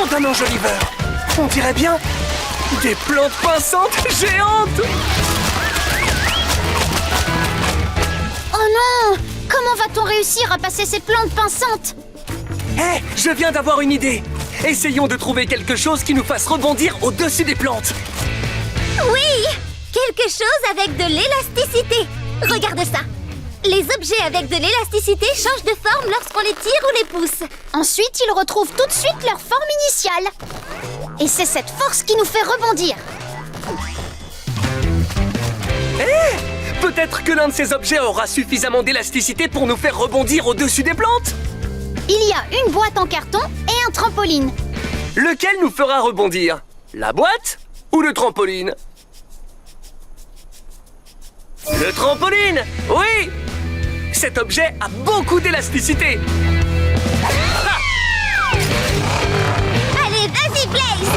Nom d'un enjoliveur! On dirait bien des plantes pinçantes géantes! Oh non! Comment va-t-on réussir à passer ces plantes pinçantes? Hé, je viens d'avoir une idée! Essayons de trouver quelque chose qui nous fasse rebondir au-dessus des plantes! Oui! Quelque chose avec de l'élasticité. Regarde ça. Les objets avec de l'élasticité changent de forme lorsqu'on les tire ou les pousse. Ensuite, ils retrouvent tout de suite leur forme initiale. Et c'est cette force qui nous fait rebondir. Hé! Peut-être que l'un de ces objets aura suffisamment d'élasticité pour nous faire rebondir au-dessus des plantes! Il y a une boîte en carton et un trampoline. Lequel nous fera rebondir? La boîte ou le trampoline? Le trampoline! Oui! Cet objet a beaucoup d'élasticité! Ah! Allez, vas-y, Blaze!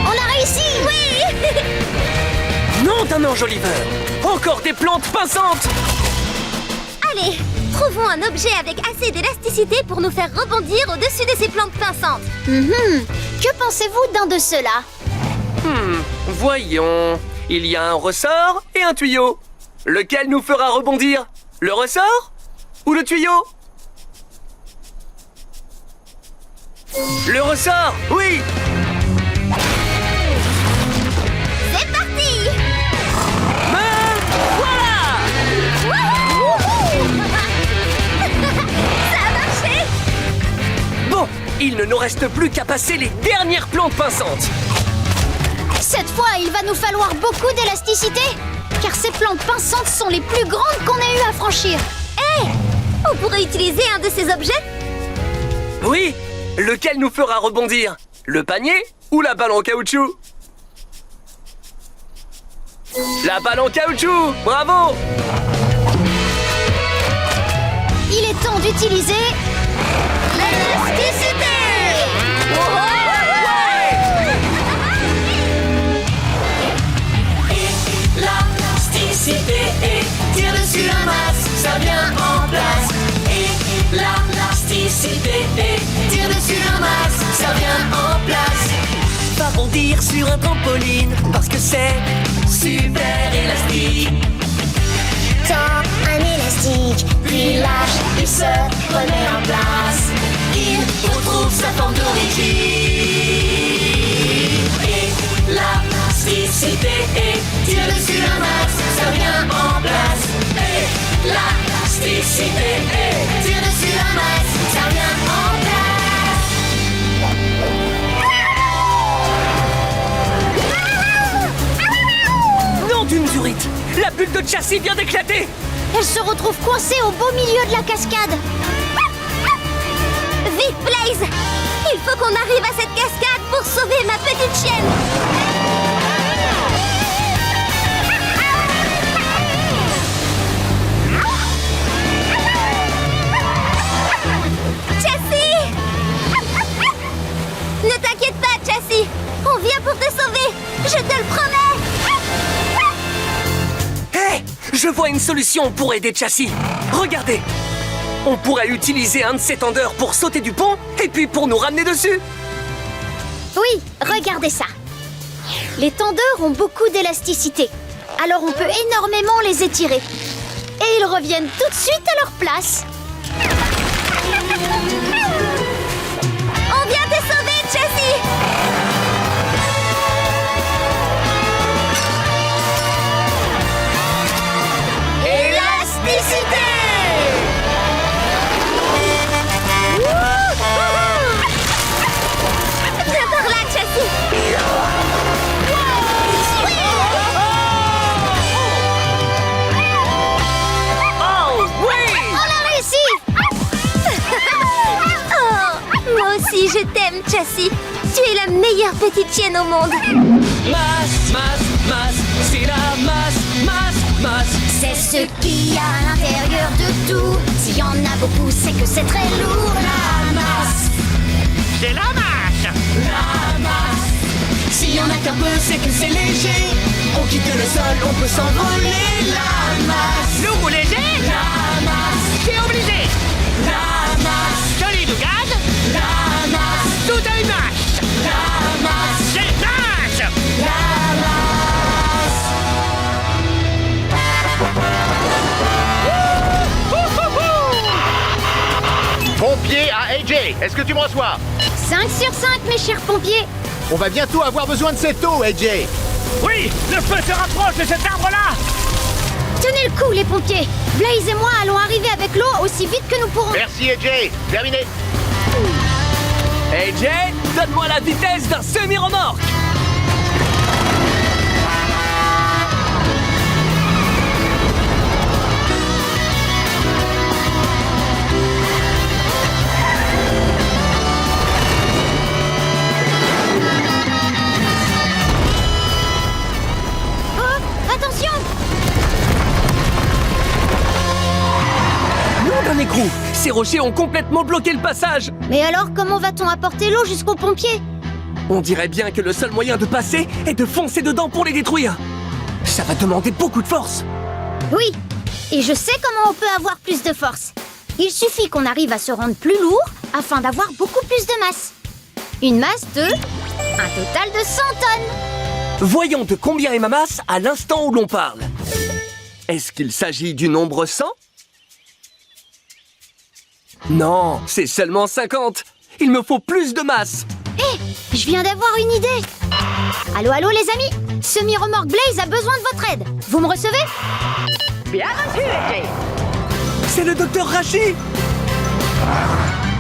On a réussi! Oui! Nom d'un enjoliveur! Encore des plantes pinçantes! Allez, trouvons un objet avec assez d'élasticité pour nous faire rebondir au-dessus de ces plantes pinçantes. Que pensez-vous d'un de ceux-là? Voyons... Il y a un ressort et un tuyau. Lequel nous fera rebondir? Le ressort ou le tuyau? Le ressort, oui! C'est parti! Voilà! Ça a marché! Bon, il ne nous reste plus qu'à passer les dernières plantes pinçantes. Cette fois, il va nous falloir beaucoup d'élasticité, car ces plantes pinçantes sont les plus grandes qu'on ait eu à franchir. Hé! On pourrait utiliser un de ces objets? Oui, lequel nous fera rebondir? Le panier ou la balle en caoutchouc? La balle en caoutchouc, bravo! Il est temps d'utiliser L'élasticité! L'élasticité et tire dessus un masque, ça vient en place. Et l'élasticité et tire dessus un masque, ça vient en place. Va bondir sur un trampoline parce que c'est Super élastique. Tends un élastique, Puis lâche, il se remet en place. Il retrouve sa forme d'origine. Et l'élasticité et tire dessus un masque, ça vient en place. Et l'élasticité et tire dessus un masque, ça vient en place. nom d'une zurite. La bulle de châssis vient d'éclater. elle se retrouve coincée au beau milieu de la cascade. Vite, Blaze! Il faut qu'on arrive à cette cascade pour sauver ma petite chienne! Chassis! Ne t'inquiète pas, Chassis! On vient pour te sauver! Je te le promets! Hé, je vois une solution pour aider Châssis. Regardez. On pourrait utiliser un de ces tendeurs pour sauter du pont et puis pour nous ramener dessus. Oui, regardez ça. Les tendeurs ont beaucoup d'élasticité, alors on peut énormément les étirer. Et ils reviennent tout de suite à leur place. On vient te sauver, Chassis! Élasticité! Viens par là, Chassis! Oh oui! On a réussi! Oh, moi aussi, je t'aime, Chassis. Tu es la meilleure petite chienne au monde. Masse, masse, masse, c'est la masse, masse, masse. C'est ce qu'il y a à l'intérieur de tout. S'il y en a beaucoup, c'est que c'est très lourd. La masse, C'est la masse. La masse. S'il y en a qu'un peu, c'est que c'est léger. On quitte le sol, on peut s'envoler. La masse. Nous léger, La masse. c'est obligé. Pompier à AJ, est-ce que tu me reçois? 5 sur 5, mes chers pompiers. On va bientôt avoir besoin de cette eau, AJ. Oui, le feu se rapproche de cet arbre-là. Tenez le coup, les pompiers. Blaze et moi allons arriver avec l'eau aussi vite que nous pourrons. Merci, AJ. Terminé. AJ, donne-moi la vitesse d'un semi-remorque. Oh, attention! Non d'un écrou. Ces rochers ont complètement bloqué le passage. Mais alors, comment va-t-on apporter l'eau jusqu'aux pompiers? On dirait bien que le seul moyen de passer est de foncer dedans pour les détruire. Ça va demander beaucoup de force. Oui, et je sais comment on peut avoir plus de force. Il suffit qu'on arrive à se rendre plus lourd afin d'avoir beaucoup plus de masse. Une masse de... un total de 100 tonnes. Voyons de combien est ma masse à l'instant où l'on parle. Est-ce qu'il s'agit du nombre 100? Non, c'est seulement 50. Il me faut plus de masse. Hé, je viens d'avoir une idée. Allô, allô les amis. Semi-remorque Blaze a besoin de votre aide. Vous me recevez? Bien reçu, AJ. C'est le docteur Rachi.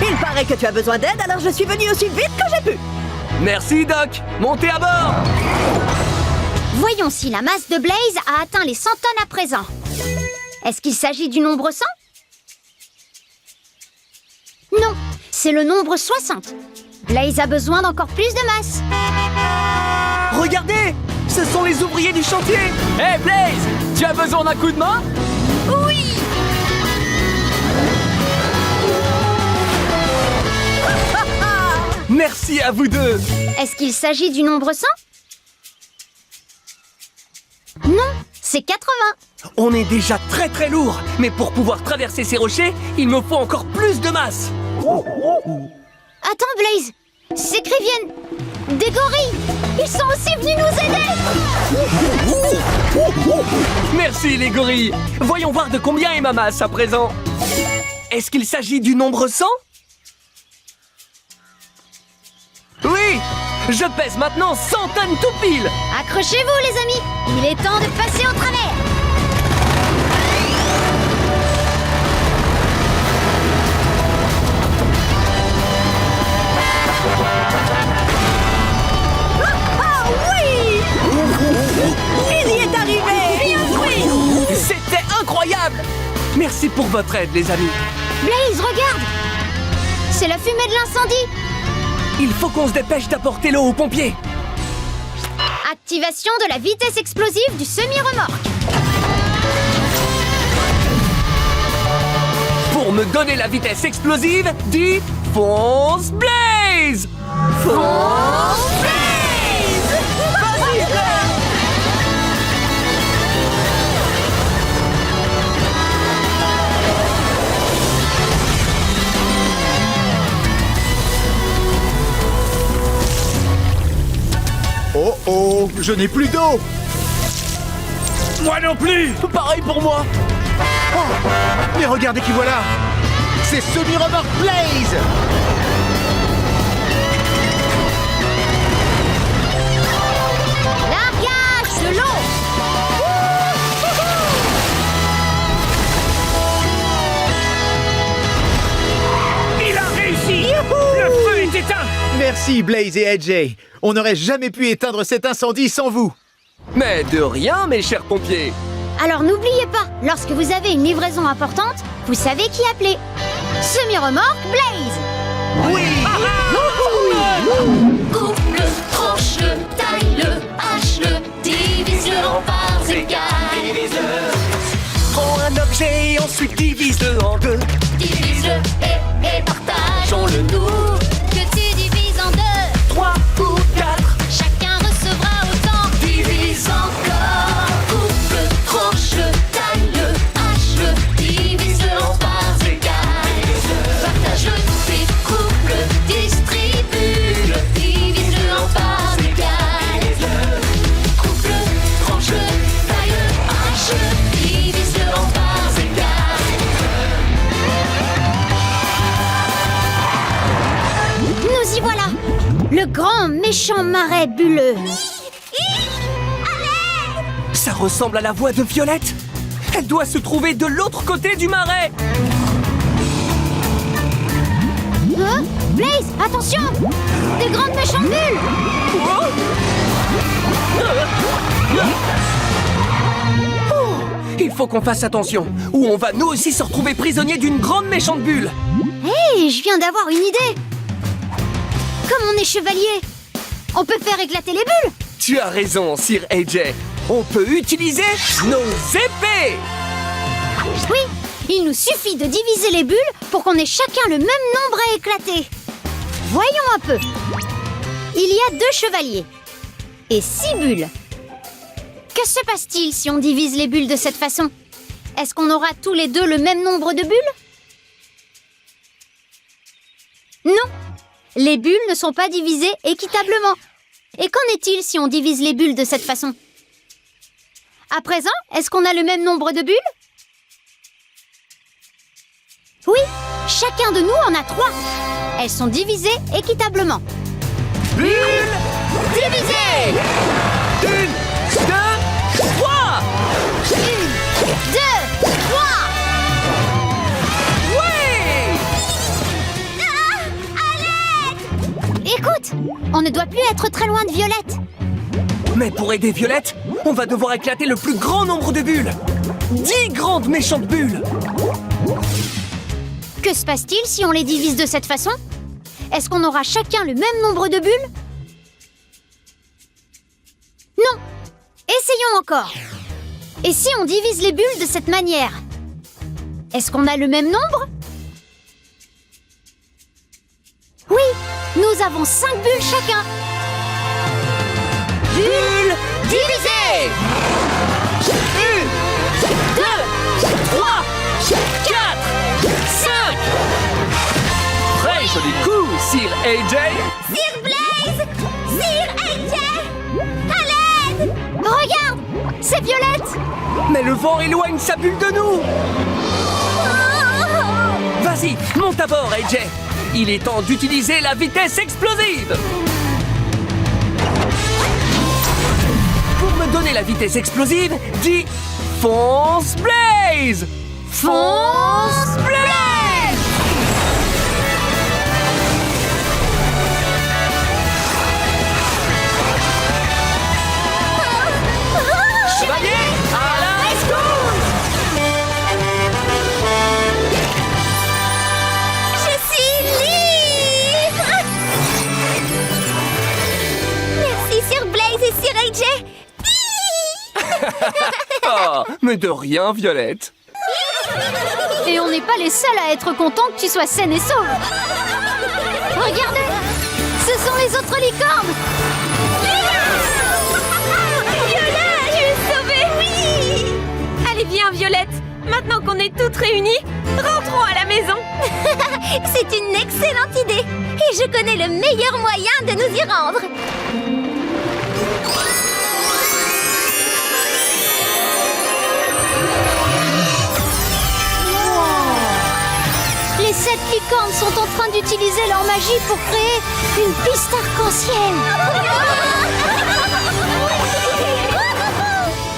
Il paraît que tu as besoin d'aide, alors je suis venu aussi vite que j'ai pu. Merci Doc. Montez à bord. Voyons si la masse de Blaze a atteint les 100 tonnes à présent. Est-ce qu'il s'agit du nombre 100? Non, c'est le nombre 60. Blaze a besoin d'encore plus de masse. Regardez, ce sont les ouvriers du chantier. Hey Blaze, tu as besoin d'un coup de main? Oui! Merci à vous deux. Est-ce qu'il s'agit du nombre 100? Non, c'est 80. On est déjà très très lourd, mais pour pouvoir traverser ces rochers, il me faut encore plus de masse. Attends, Blaze, ces cris viennent des gorilles. Ils sont aussi venus nous aider. Merci les gorilles. Voyons voir de combien est ma masse à présent. Est-ce qu'il s'agit du nombre 100? Oui, je pèse maintenant 100 tonnes tout pile. Accrochez-vous, les amis. Il est temps de passer au travers. Ah oui! Il y est arrivé! Bien joué! C'était incroyable. Merci pour votre aide, les amis. Blaze, regarde. C'est la fumée de l'incendie. Il faut qu'on se dépêche d'apporter l'eau aux pompiers. Activation de la vitesse explosive du semi-remorque. Pour me donner la vitesse explosive, dis fonce Blaze. Fonce Blaze! Vas-y Blaze. Oh oh, je n'ai plus d'eau. Moi non plus. Pareil pour moi. Oh, mais regardez qui voilà. C'est semi-remorque Blaze. Largage de l'eau. Il a réussi. Le feu est éteint. Merci Blaze et AJ. On n'aurait jamais pu éteindre cet incendie sans vous. Mais de rien, mes chers pompiers. Alors n'oubliez pas, lorsque vous avez une livraison importante, vous savez qui appeler. Semi-remorque Blaze. Oui. Coupe-le, tranche-le, taille-le, hache-le, divise-le en parts égales. Prends un objet et ensuite divise-le en deux. Divise-le et partageons-le nous. Que tu divises en deux. 3 ou 4. Chacun recevra autant. Divise encore. Coupe-le, tranche-le, taille-le, hache-le, divise-le en parts égales. Partage-le, découpe-le, distribue-le, divise-le en parts égales. Coupe-le, tranche-le, taille-le, hache-le, divise-le en parts égales. Le grand méchant marais bulleux. Ça ressemble à la voix de Violette. Elle doit se trouver de l'autre côté du marais. Hein? Blaze, attention! Des grandes méchantes bulles! Il faut qu'on fasse attention, ou on va nous aussi se retrouver prisonniers d'une grande méchante bulle. Hé, je viens d'avoir une idée! Comme on est chevalier, on peut faire éclater les bulles! Tu as raison, Sir AJ. On peut utiliser nos épées. Oui, il nous suffit de diviser les bulles pour qu'on ait chacun le même nombre à éclater. Voyons un peu. Il y a 2 chevaliers et 6 bulles. Que se passe-t-il si on divise les bulles de cette façon? Est-ce qu'on aura tous les deux le même nombre de bulles? Non, les bulles ne sont pas divisées équitablement. Et qu'en est-il si on divise les bulles de cette façon? À présent, est-ce qu'on a le même nombre de bulles? Oui, chacun de nous en a 3. Elles sont divisées équitablement. Bulles divisées. 1, 2, 3. 1, 2, 3. Oui. Écoute, on ne doit plus être très loin de Violette. Mais pour aider Violette, on va devoir éclater le plus grand nombre de bulles. 10 grandes méchantes bulles. Que se passe-t-il si on les divise de cette façon? Est-ce qu'on aura chacun le même nombre de bulles? Non. Essayons encore. Et si on divise les bulles de cette manière? Est-ce qu'on a le même nombre? Oui, nous avons 5 bulles chacun. Bulles divisées. 1, 2, 3, 4, 5. Très joli coup, Sir AJ. Sir Blaze! Sir AJ! À l'aide! Regarde, c'est Violette. Mais le vent éloigne sa bulle de nous. Vas-y, monte à bord, AJ. Il est temps d'utiliser la vitesse explosive. Pour me donner la vitesse explosive, dis fonce Blaze. Fonce Blaze. Chevalier, à la rescousse. Je suis libre! Merci Sir Blaze et Sir AJ! Oh, mais de rien, Violette. Et on n'est pas les seuls à être contents que tu sois saine et sauve. Regardez, ce sont les autres licornes. Violette! Tu es sauvée! Oui! Allez, viens, Violette! Maintenant qu'on est toutes réunies, rentrons à la maison! C'est une excellente idée! Et je connais le meilleur moyen de nous y rendre! Les 7 licornes sont en train d'utiliser leur magie pour créer une piste arc-en-ciel.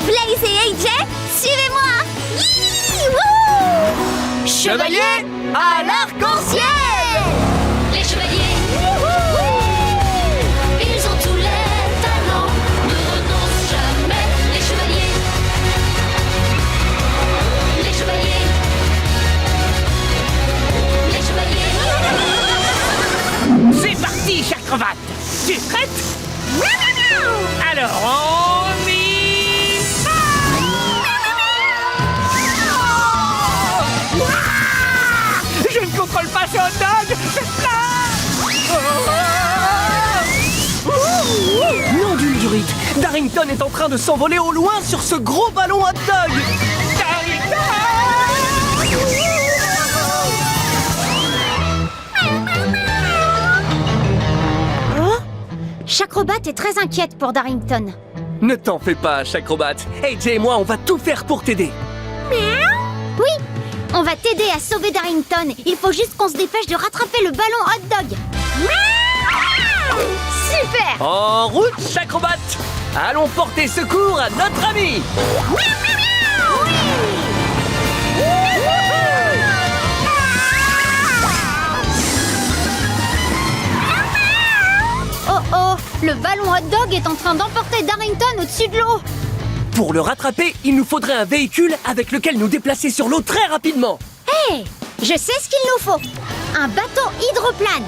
Blaze et AJ, suivez-moi! Youhou! Chevalier, à l'arc-en-ciel. Les chevaliers, ils ont tous les talents, ne renoncent jamais. Les chevaliers, les chevaliers, les chevaliers. C'est parti, chère cravate. Tu es prête? Alors, on y va. Je ne contrôle pas ce hot dog. C'est plein. Nom d'une durite, Darrington est en train de s'envoler au loin sur ce gros ballon hot dog. Chacrobat est très inquiète pour Darrington. Ne t'en fais pas, Chacrobat. AJ et moi, on va tout faire pour t'aider. Oui, on va t'aider à sauver Darrington. Il faut juste qu'on se dépêche de rattraper le ballon hot dog. Super! En route, Chacrobat! Allons porter secours à notre ami! Oh oh! Le ballon hot dog est en train d'emporter Darrington au-dessus de l'eau! Pour le rattraper, il nous faudrait un véhicule avec lequel nous déplacer sur l'eau très rapidement. Hé! Je sais ce qu'il nous faut! Un bateau hydroplane!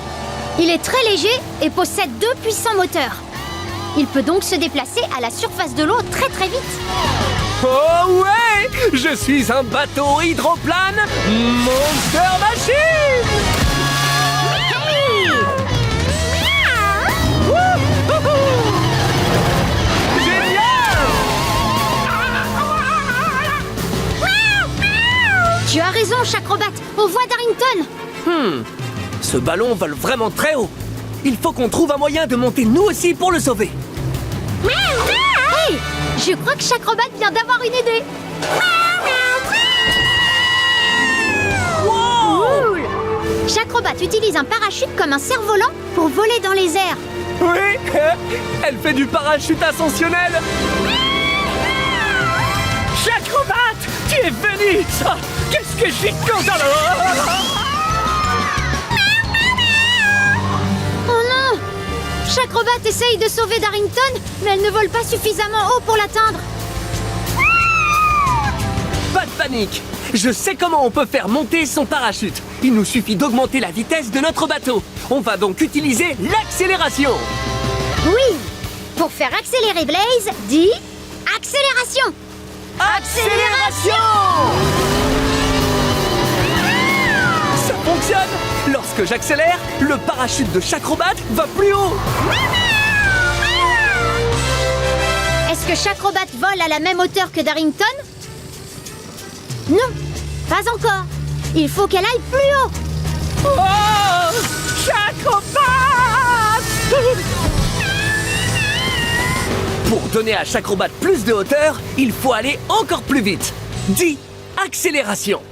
Il est très léger et possède 2 puissants moteurs. Il peut donc se déplacer à la surface de l'eau très très vite. Oh ouais! Je suis un bateau hydroplane Monster Machine! Génial! Tu as raison, Chacrobat! On voit Darrington! Ce ballon vole vraiment très haut. Il faut qu'on trouve un moyen de monter nous aussi pour le sauver. Hey! Je crois que Chacrobat vient d'avoir une idée! Cool! Chacrobat utilise un parachute comme un cerf-volant pour voler dans les airs. Oui, elle fait du parachute ascensionnel. Chacrobat, tu es venu. Oh, qu'est-ce que je suis content. Oh non! Chacrobat essaye de sauver Darrington, mais elle ne vole pas suffisamment haut pour l'atteindre. Pas de panique. Je sais comment on peut faire monter son parachute. Il nous suffit d'augmenter la vitesse de notre bateau. On va donc utiliser l'accélération. Oui! Pour faire accélérer Blaze, dis accélération! Accélération! Ça fonctionne! Lorsque j'accélère, le parachute de Chacrobat va plus haut. Est-ce que Chacrobat vole à la même hauteur que Darrington? Non, pas encore. Il faut qu'elle aille plus haut. Oh, Chacrobat! Pour donner à Chacrobat plus de hauteur, il faut aller encore plus vite. Dis accélération.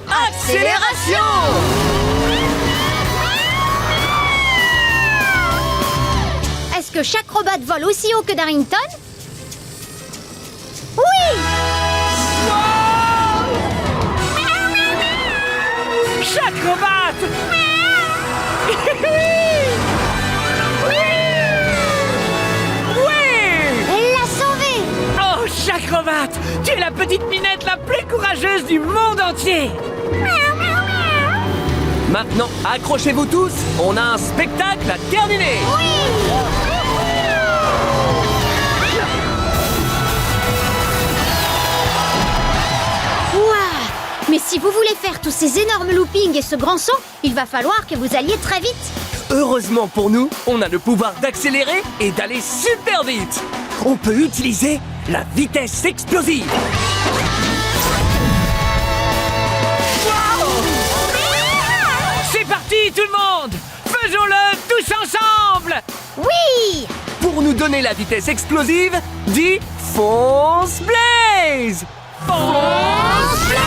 Accélération! Est-ce que Chacrobat vole aussi haut que Darrington? Oui! Chacrobat! Elle l'a sauvé! Oh, Chacrobat! Tu es la petite minette la plus courageuse du monde entier! Maintenant, accrochez-vous tous, on a un spectacle à terminer. Ouah! Mais si vous voulez faire tous ces énormes loopings et ce grand saut, il va falloir que vous alliez très vite. Heureusement pour nous, on a le pouvoir d'accélérer et d'aller super vite. On peut utiliser la vitesse explosive. C'est parti, tout le monde! Faisons-le tous ensemble! Oui! Pour nous donner la vitesse explosive, dis fonce Blaze! Fonce Blaze!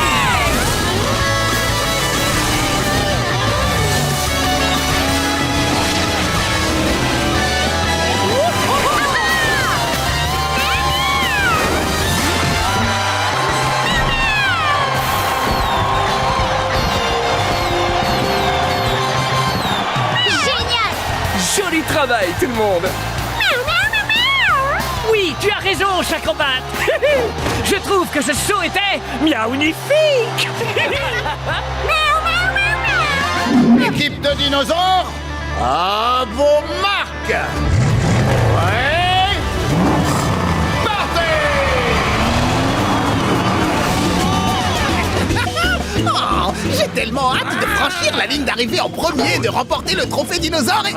Joli travail, tout le monde! Oui, tu as raison, Chacrobat! Je trouve que ce saut était miaounifique! Équipe de dinosaures, à vos marques! Ouais! Partez! Oh, j'ai tellement hâte de franchir la ligne d'arrivée en premier et de remporter le trophée dinosaure et...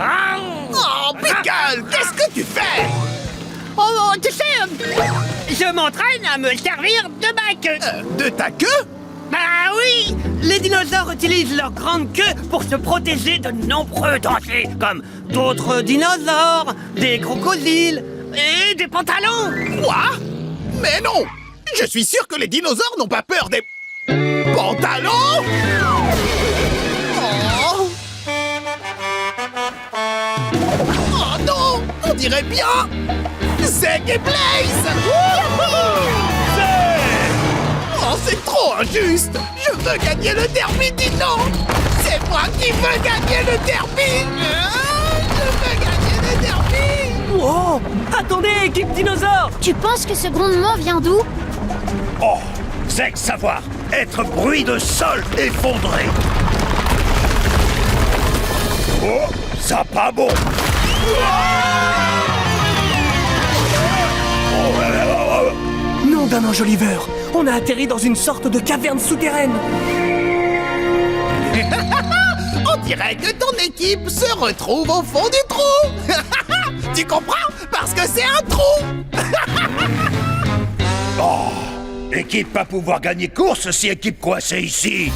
Oh, Pickle, qu'est-ce que tu fais? Oh, tu sais, je m'entraîne à me servir de ma queue! De ta queue? Bah oui! Les dinosaures utilisent leur grande queue pour se protéger de nombreux dangers, comme d'autres dinosaures, des crocodiles et des pantalons! Quoi? Mais non! Je suis sûr que les dinosaures n'ont pas peur des... pantalons? Oh! dirait bien Zeg et Blaze. Oh, c'est trop injuste. Je veux gagner le derby Dino. C'est moi qui veux gagner le derby. Je veux gagner le derby. Oh, attendez, équipe dinosaure! Tu penses que ce grondement vient d'où? Oh, Zeg savoir, être bruit de sol effondré. Oh, ça pas bon. Nom d'un ange Oliver, on a atterri dans une sorte de caverne souterraine. On dirait que ton équipe se retrouve au fond du trou. Tu comprends? Parce que c'est un trou. Oh, équipe pas pouvoir gagner course si équipe coincée ici.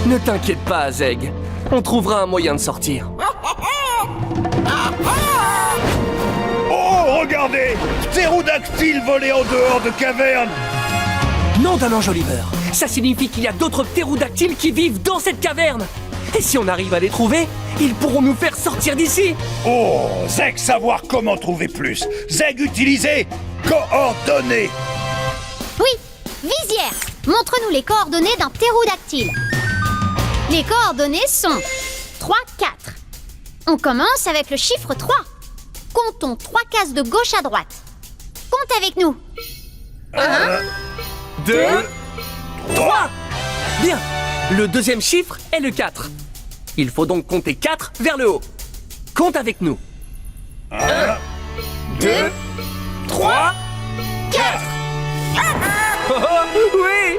Ne t'inquiète pas, Zeg. On trouvera un moyen de sortir. Oh, regardez, ptérodactyle volé en dehors de caverne. Nom d'un ange Oliver, ça signifie qu'il y a d'autres ptérodactyles qui vivent dans cette caverne. Et si on arrive à les trouver, ils pourront nous faire sortir d'ici. Oh, Zeg savoir comment trouver plus. Zeg utiliser coordonnées. Oui, Visière, montre-nous les coordonnées d'un ptérodactyle. Les coordonnées sont 3, 4. On commence avec le chiffre 3. Comptons 3 cases de gauche à droite. Compte avec nous. 1, 2, 3. Bien. Le deuxième chiffre est le 4. Il faut donc compter 4 vers le haut. Compte avec nous. 1, 2, 3, 4. Oui!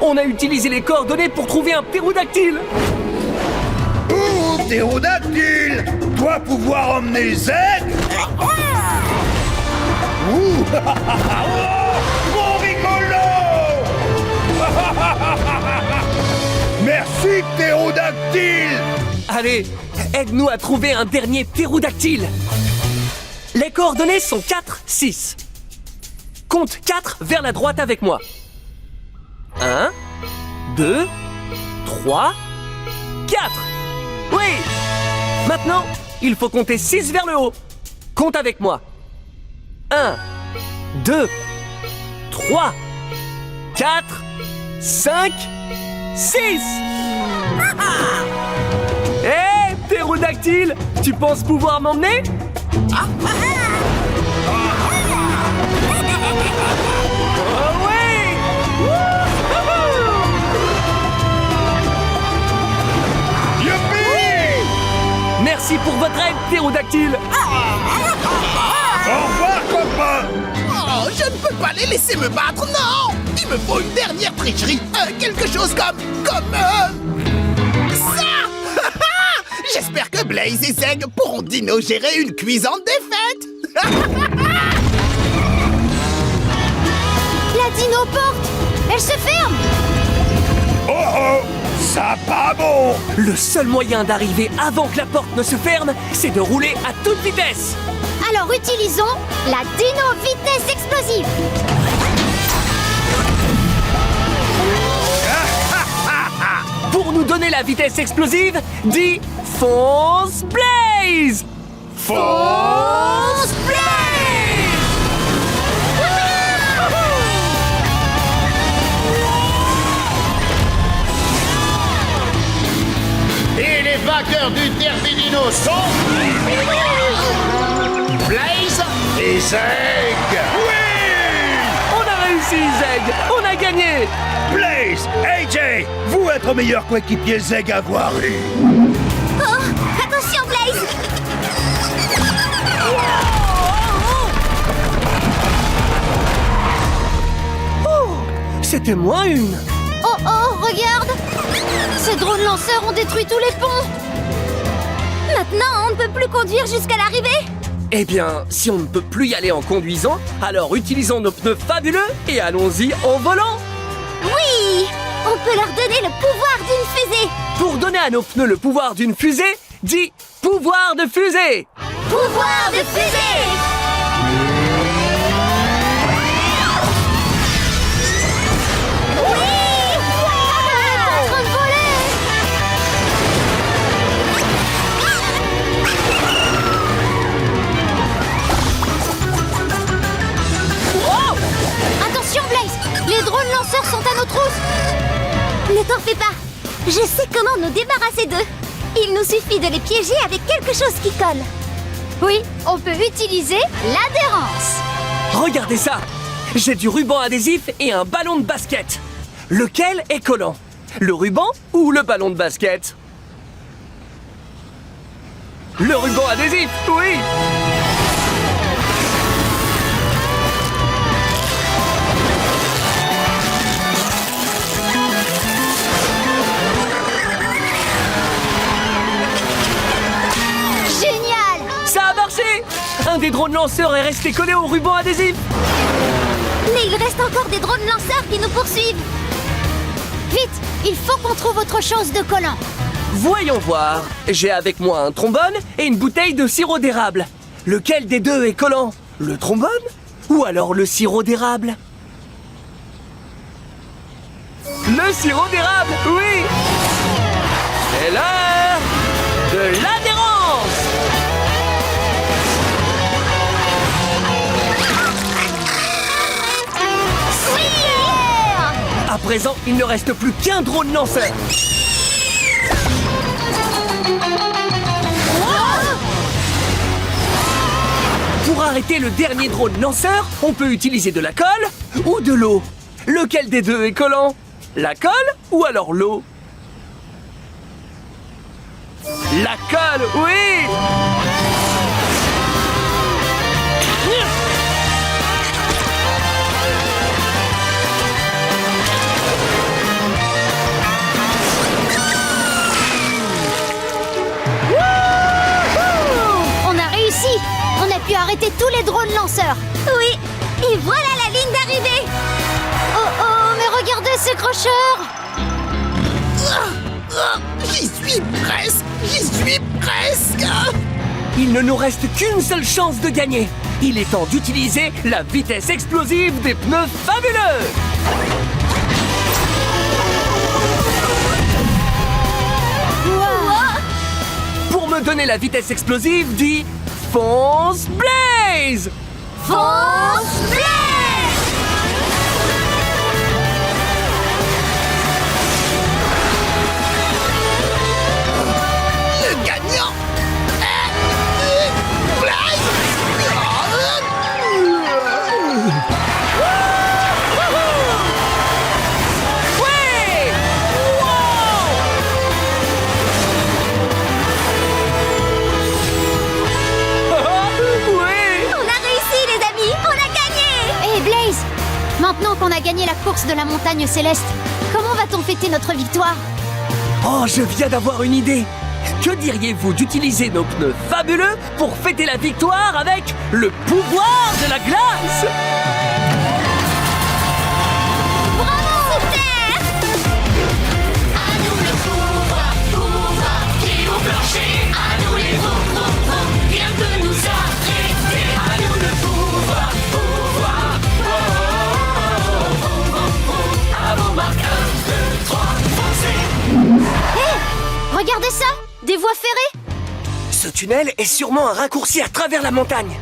On a utilisé les coordonnées pour trouver un ptérodactyle. Ouh, ptérodactyle, doit pouvoir emmener Zeg. Ouh, oh, rigolo. Merci, ptérodactyle. Allez, aide-nous à trouver un dernier ptérodactyle. Les coordonnées sont 4, 6. Compte 4 vers la droite avec moi. 1, 2, 3, 4. Oui! Maintenant, il faut compter 6 vers le haut. Compte avec moi. 1, 2, 3, 4, 5, 6. Hé, ptérodactyle, tu penses pouvoir m'emmener? Oh oui! Youpi! Merci pour votre aide, ptérodactyle. Au revoir, copain. Oh, je ne peux pas les laisser me battre, non. Il me faut une dernière tricherie. Quelque chose comme ça. J'espère que Blaze et Zeg pourront dino gérer une cuisante défaite. La dino porte. Elle se ferme. Oh oh, ça pas bon. Le seul moyen d'arriver avant que la porte ne se ferme, c'est de rouler à toute vitesse. Alors utilisons la dino vitesse explosive. Pour nous donner la vitesse explosive, dis fonce Blaze! Fonce Blaze! Et les vainqueurs du Derby Dino sont... Blaze Et Zeg. Oui! On a réussi, Zeg! On a gagné! Blaze, AJ, vous êtes meilleur coéquipier Zeg à avoir eu. Oh, attention Blaze! C'était moins une! Oh oh, regarde! Ces drones lanceurs ont détruit tous les ponts! Maintenant, on ne peut plus conduire jusqu'à l'arrivée! Eh bien, si on ne peut plus y aller en conduisant, alors utilisons nos pneus fabuleux et allons-y en volant! Oui! On peut leur donner le pouvoir d'une fusée! Pour donner à nos pneus le pouvoir d'une fusée, dis pouvoir de fusée! Pouvoir de fusée! Oui! On est en train de voler! t'en fais pas. Je sais comment nous débarrasser d'eux. Il nous suffit de les piéger avec quelque chose qui colle. Oui, on peut utiliser l'adhérence. Regardez ça! J'ai du ruban adhésif et un ballon de basket. Lequel est collant? Le ruban ou le ballon de basket? Le ruban adhésif, oui! Génial! Ça a marché! Un des drones lanceurs est resté collé au ruban adhésif. Mais il reste encore des drones lanceurs qui nous poursuivent. Vite, il faut qu'on trouve autre chose de collant. Voyons voir. J'ai avec moi un trombone et une bouteille de sirop d'érable. Lequel des deux est collant? Le trombone ou alors le sirop d'érable? Le sirop d'érable, oui! C'est l'heure de l'adhérence! À présent, il ne reste plus qu'un drone lanceur. Pour arrêter le dernier drone lanceur, on peut utiliser de la colle ou de l'eau. Lequel des deux est collant? La colle ou alors l'eau? La colle, oui! On a réussi. On a pu arrêter tous les drones lanceurs. Oui, et voilà la ligne d'arrivée. Oh oh, mais regardez ces crocheurs. J'y suis presque. J'y suis presque. Il ne nous reste qu'une seule chance de gagner. Il est temps d'utiliser la vitesse explosive des pneus fabuleux. Pour me donner la vitesse explosive, dis Fonce Blaze! Fonce Blaze! Le gagnant est Blaze. Ouais! Wow! Ouais! On a réussi les amis, on a gagné. Hé Blaze, maintenant qu'on a gagné la course de la montagne céleste, comment va-t-on fêter notre victoire? Oh, je viens d'avoir une idée. Que diriez-vous d'utiliser nos pneus fabuleux pour fêter la victoire avec le pouvoir de la glace? À nous le pouvoir qui au plancher. À nous les roues, rien que nous arrêter. À nous le pouvoir, à vos marques, 1, 2, 3, foncez. Regardez ça, des voies ferrées. Ce tunnel est sûrement un raccourci à travers la montagne.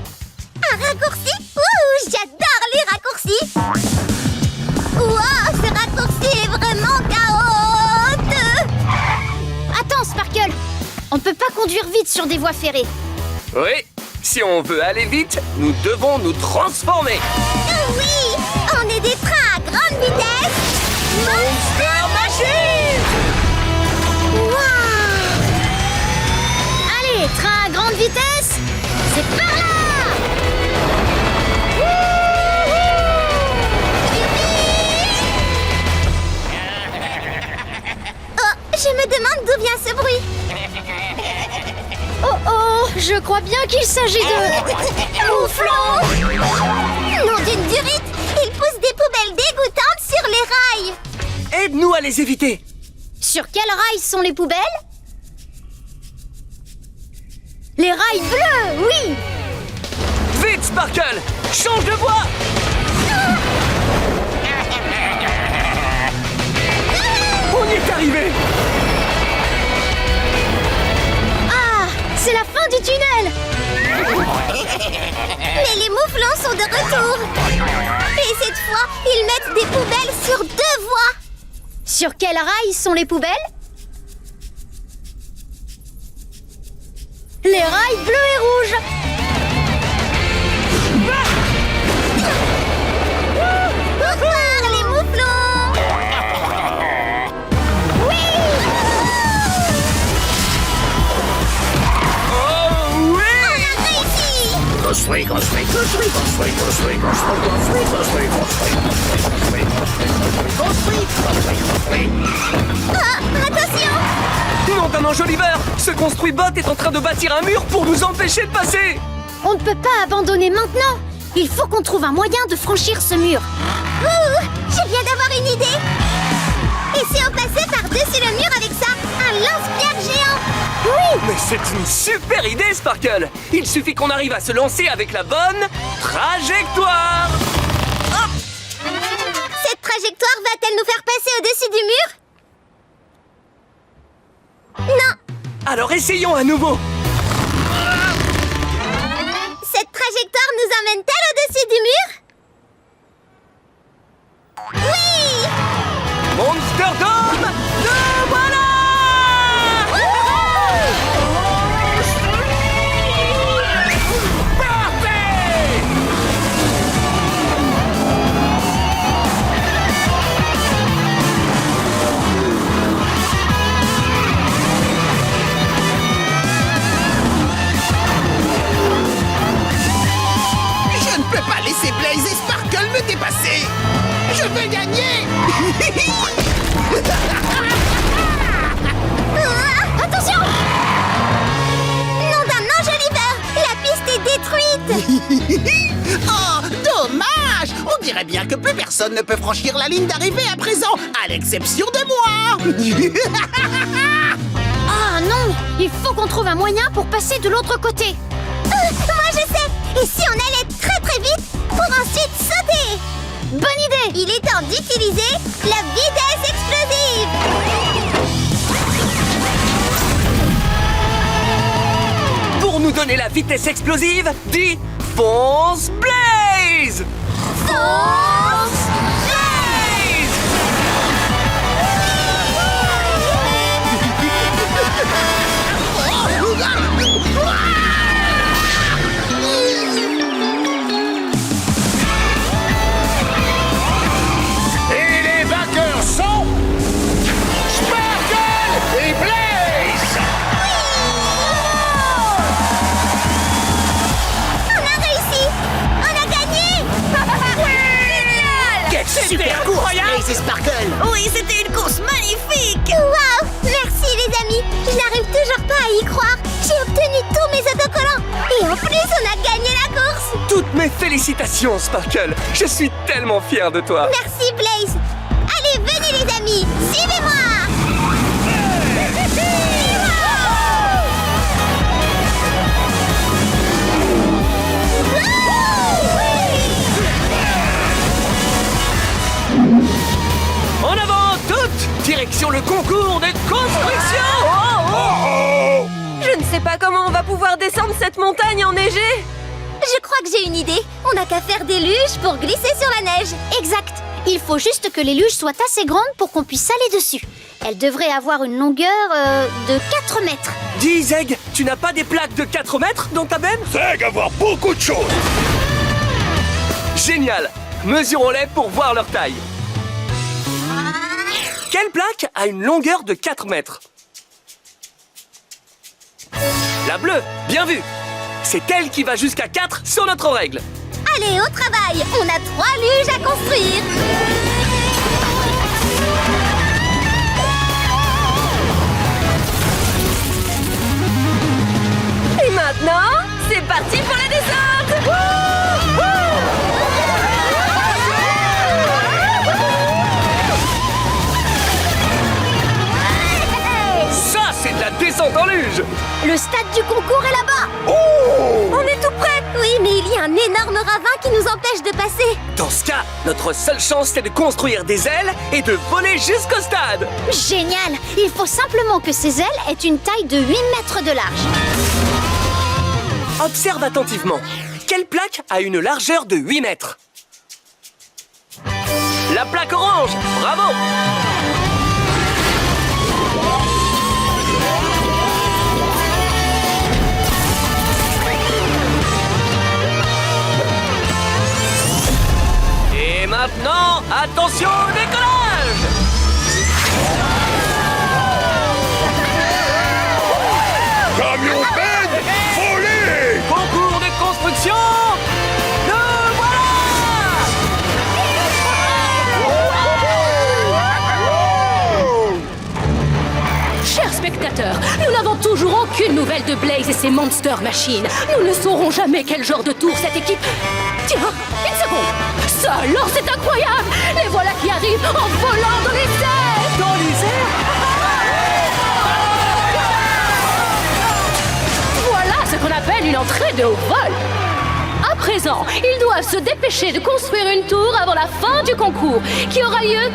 Un raccourci? Ouh, j'adore les raccourcis. Wow, ce raccourci est vraiment chaotique. Attends Sparkle, on peut pas conduire vite sur des voies ferrées. Oui, si on veut aller vite, nous devons nous transformer. Oui, on est des trains à grande vitesse. Monster Machine! Wow. Allez, train à grande vitesse, c'est par là. Oh, je me demande d'où vient ce bruit. Oh oh, je crois bien qu'il s'agit de... Mouflon! Nom d'une durite, il pousse des poubelles dégoûtantes sur les rails. Aide-nous à les éviter. Sur quels rails sont les poubelles? Les rails bleus, oui. Vite, Sparkle! Change de voie! On y est arrivé! Ah, c'est la fin du tunnel. Mais les mouflons sont de retour. Et cette fois, ils mettent des poubelles sur 2 voies. Sur quel rail sont les poubelles? Les rails bleus et rouges. Bonsoir les mouflons. Oui. Oh oui! On a réussi. Construis, construis, construis, construis, construis, construis, construis, construis, construis, construis, construis, construis. Ah, attention. Nom d'un enjoliveur! Ce construit-bot est en train de bâtir un mur pour nous empêcher de passer! On ne peut pas abandonner maintenant. Il faut qu'on trouve un moyen de franchir ce mur. Ouh, je viens d'avoir une idée. Et si on passait par-dessus le mur avec ça, un lance-pierre géant? Oui. Mais c'est une super idée, Sparkle! Il suffit qu'on arrive à se lancer avec la bonne trajectoire! Hop! Cette trajectoire va-t-elle nous faire passer au-dessus du mur? Non. Alors essayons à nouveau! Cette trajectoire nous emmène-t-elle au-dessus du mur? Oui. Monster Dome! Le voilà! Parfait! Je ne peux pas laisser Blaze et Sparkle me dépasser. Je veux gagner. Ah, attention! Nom d'un enjoliveur, la piste est détruite. Oh, dommage. On dirait bien que plus personne ne peut franchir la ligne d'arrivée à présent, à l'exception de moi. Ah non, il faut qu'on trouve un moyen pour passer de l'autre côté. Moi je sais. Et si on allait très très vite pour ensuite sauter? Bonne idée. Il est temps d'utiliser la vitesse explosive. Pour nous donner la vitesse explosive, dis Fonce Blaze! Fonce Blaze! Et les vainqueurs sont Sparkle et Blaze. On a réussi. On a gagné. Génial. Quelle super course, Blaze et Sparkle. Oui, c'était une course magnifique. Waouh. Merci les amis. Je n'arrive toujours pas à y croire. J'ai obtenu tous mes autocollants. Et en plus, on a gagné la course. Toutes mes félicitations, Sparkle! Je suis tellement fier de toi! Merci Blaze. Allez, venez les amis. Suivez-moi. En avant, toutes! Direction le concours de construction! Oh! Je ne sais pas comment on va pouvoir descendre cette montagne enneigée. Je crois que j'ai une idée. On n'a qu'à faire des luges pour glisser sur la neige. Exact. Il faut juste que les luges soient assez grandes pour qu'on puisse aller dessus. Elles devraient avoir une longueur de 4 mètres. Dis, Zeg, tu n'as pas des plaques de 4 mètres dans ta benne? Zeg à voir beaucoup de choses. Génial! Mesurons-les pour voir leur taille. Quelle plaque a une longueur de 4 mètres? La bleue, bien vu! C'est elle qui va jusqu'à 4 sur notre règle. Allez, au travail. On a 3 luges à construire. Et maintenant, c'est parti pour la descente. Ça, c'est de la descente en luge! Le stade du concours est là-bas. On est tout prêt. Oui, mais il y a un énorme ravin qui nous empêche de passer. Dans ce cas, notre seule chance, c'est de construire des ailes et de voler jusqu'au stade! Génial. Il faut simplement que ces ailes aient une taille de 8 mètres de large. Observe attentivement. Quelle plaque a une largeur de 8 mètres? La plaque orange! Bravo! Attention au décollage! Camion Ben, volé! Concours de construction! Le voilà! Chers spectateurs, nous n'avons toujours aucune nouvelle de Blaze et ses Monster Machines. Nous ne saurons jamais quel genre de tour cette équipe... Tiens, une seconde! Ça alors, c'est incroyable! Les voilà qui arrivent en volant dans les airs! Dans les airs? Voilà ce qu'on appelle une entrée de haut vol. À présent, ils doivent se dépêcher de construire une tour avant la fin du concours, qui aura lieu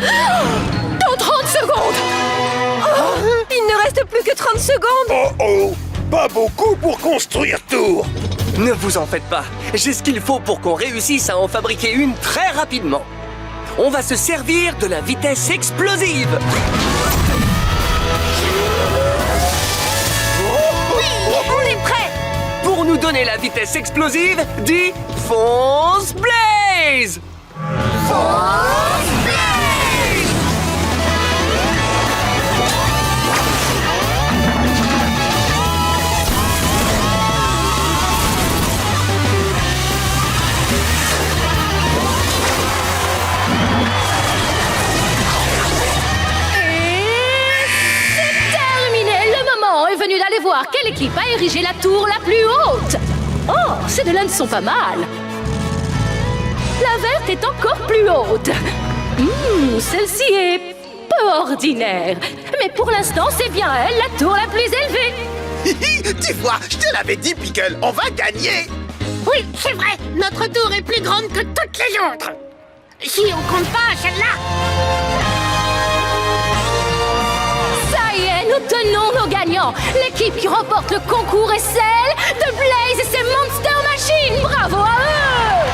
dans 30 secondes. Oh, il ne reste plus que 30 secondes. Oh oh, pas beaucoup pour construire tour. Ne vous en faites pas, j'ai ce qu'il faut pour qu'on réussisse à en fabriquer une très rapidement. On va se servir de la vitesse explosive. Oui, on est prêts. Pour nous donner la vitesse explosive, dis Fonce Blaze! Est venu d'aller voir quelle équipe a érigé la tour la plus haute. Oh, ces deux-là ne sont pas mal. La verte est encore plus haute. Celle-ci est peu ordinaire. Mais pour l'instant, c'est bien elle, la tour la plus élevée. Tu vois, je te l'avais dit, Pickle, on va gagner. Oui, c'est vrai, notre tour est plus grande que toutes les autres. Si on compte pas celle-là. Ça y est, nous tenons nos gagnants. L'équipe qui remporte le concours est celle de Blaze et ses Monster Machines. Bravo à eux!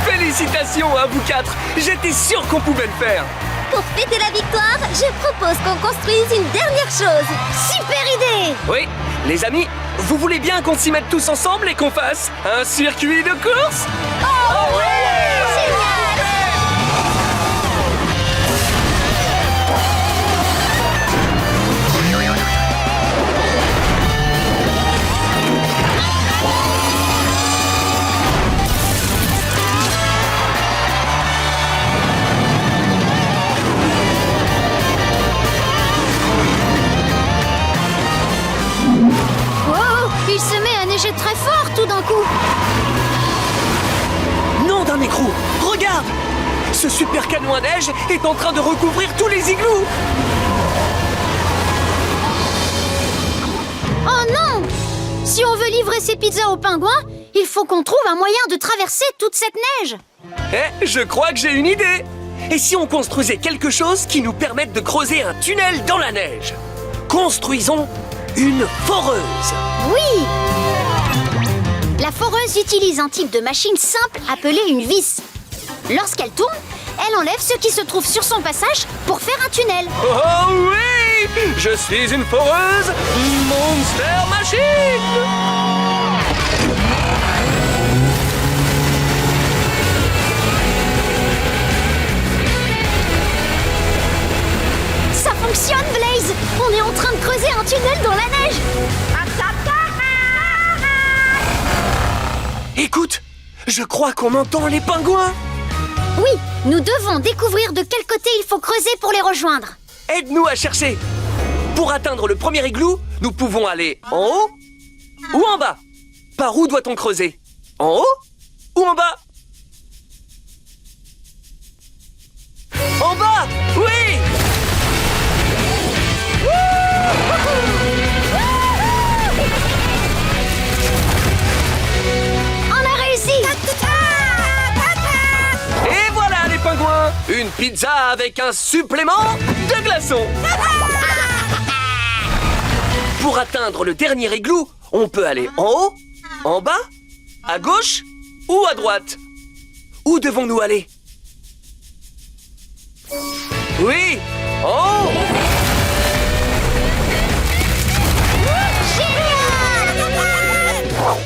Félicitations à vous quatre. J'étais sûr qu'on pouvait le faire. Pour fêter la victoire, je propose qu'on construise une dernière chose. Super idée! Oui, les amis, vous voulez bien qu'on s'y mette tous ensemble et qu'on fasse un circuit de course? Oh ouais! Génial! Il se met à neiger très fort tout d'un coup. Non d'un écrou, regarde! Ce super canon à neige est en train de recouvrir tous les igloos. Oh non! Si on veut livrer ces pizzas aux pingouins, il faut qu'on trouve un moyen de traverser toute cette neige. Eh, je crois que j'ai une idée. Et si on construisait quelque chose qui nous permette de creuser un tunnel dans la neige? Construisons une foreuse. Oui! La foreuse utilise un type de machine simple appelée une vis. Lorsqu'elle tourne, elle enlève ce qui se trouve sur son passage pour faire un tunnel. Oh oui! Je suis une foreuse Monster Machine! Ça fonctionne, Blaze! On est en train de creuser un tunnel dans la neige! Écoute, je crois qu'on entend les pingouins. Oui, nous devons découvrir de quel côté il faut creuser pour les rejoindre. Aide-nous à chercher. Pour atteindre le premier igloo, nous pouvons aller en haut ou en bas. Par où doit-on creuser? En haut ou en bas? En bas! Oui! On a réussi! Et voilà les pingouins! Une pizza avec un supplément de glaçons! Pour atteindre le dernier igloo, on peut aller en haut, en bas, à gauche ou à droite. Où devons-nous aller? Oui, en haut!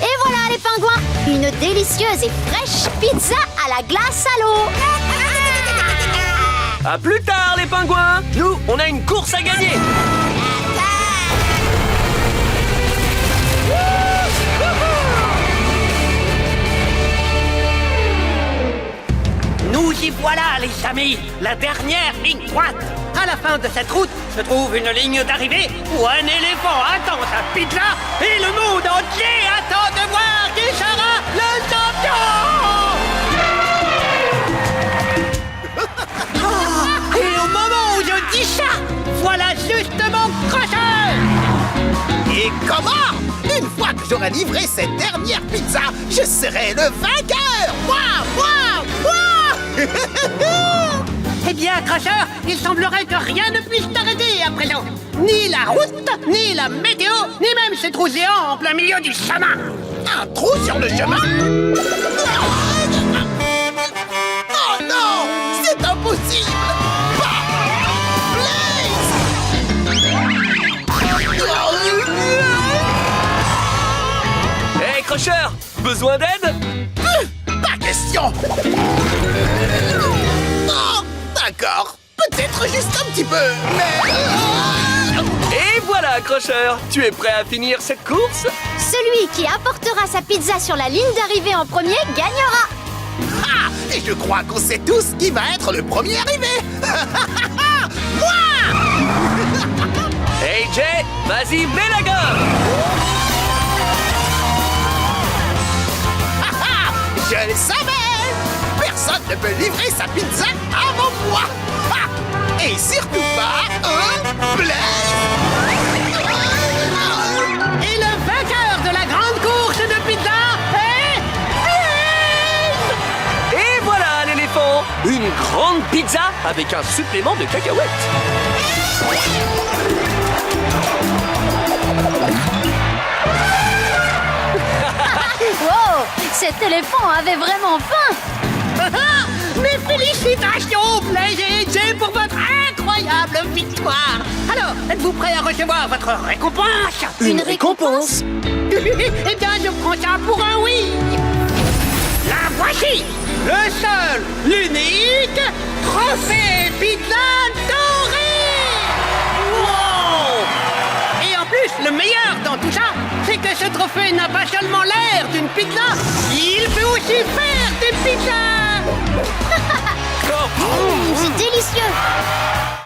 Et voilà les pingouins! Une délicieuse délicieuse et fraîche pizza à la glace à l'eau. À plus tard, les pingouins! Nous, on a une course à gagner! Nous y voilà, les amis, la dernière ligne droite. À la fin de cette route se trouve une ligne d'arrivée où un éléphant attend sa pizza et le monde entier attend de voir qui sera le champion. Et au moment où je dis ça, voilà justement Crusher. Et comment? Une fois que j'aurai livré cette dernière pizza, je serai le vainqueur! Moi! Eh bien, Crusher, il semblerait que rien ne puisse t'arrêter à présent. Ni la route, ni la météo, ni même ce trou géant en plein milieu du chemin. Un trou sur le chemin? Oh non! C'est impossible! Hey, Crusher! Besoin d'aide? Pas question! Oh, d'accord. Peut-être juste un petit peu, mais... Et voilà, Crusher! Tu es prêt à finir cette course? Celui qui apportera sa pizza sur la ligne d'arrivée en premier gagnera. Ah! Et je crois qu'on sait tous qui va être le premier arrivé! Moi! Hey, Jay! Vas-y, mets la gomme! Je le savais! Personne ne peut livrer sa pizza avant moi! Ha! Et surtout pas un Blaise! Et le vainqueur de la grande course de pizza est... Blaise! Et voilà, l'éléphant! Une grande pizza avec un supplément de cacahuètes! Wow! Cet éléphant avait vraiment faim. Mes félicitations, Blaise et Jay, pour votre incroyable victoire. Alors, êtes-vous prêts à recevoir votre récompense? Une récompense? Eh bien, je prends ça pour un oui. La voici, le seul, l'unique trophée pizza doré. Wow! Et en plus, le meilleur dans tout ça, c'est que ce trophée n'a pas seulement l'air d'une pizza, il peut aussi faire des pizzas. C'est délicieux.